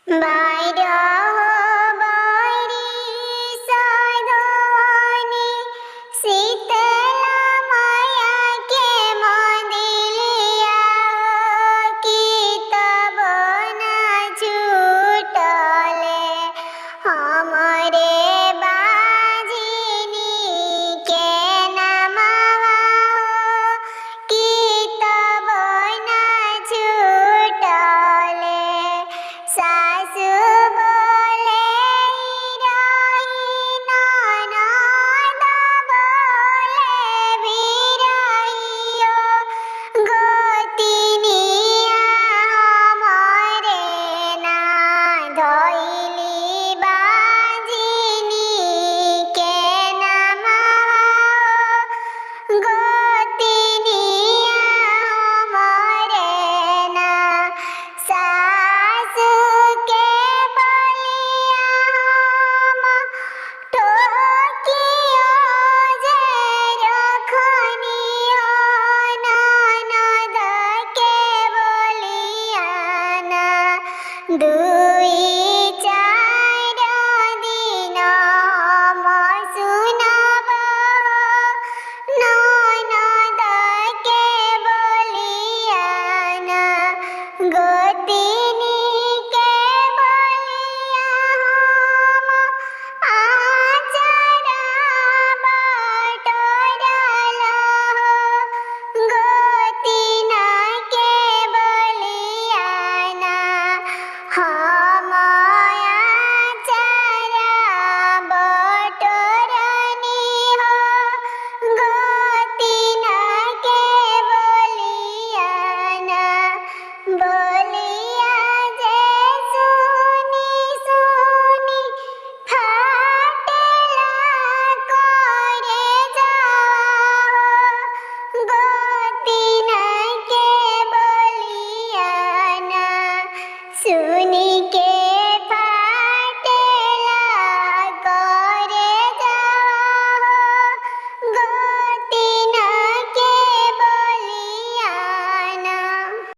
বাইরা বাইরি সাধনি শীতলা মায়াকে মদিলিয়া কি তব না ছুটলে हमरे बाजिनी के नमवा की तब ना छूटले सासु बोले रही ननद बोले बिरहियो गोतिनिया हमरे ना धइली बाजिनी के नमवा गोतिनिया हमरे ना सासु के बलिया हम टोकियो जे रखनियो ननद के बलिया ना दुई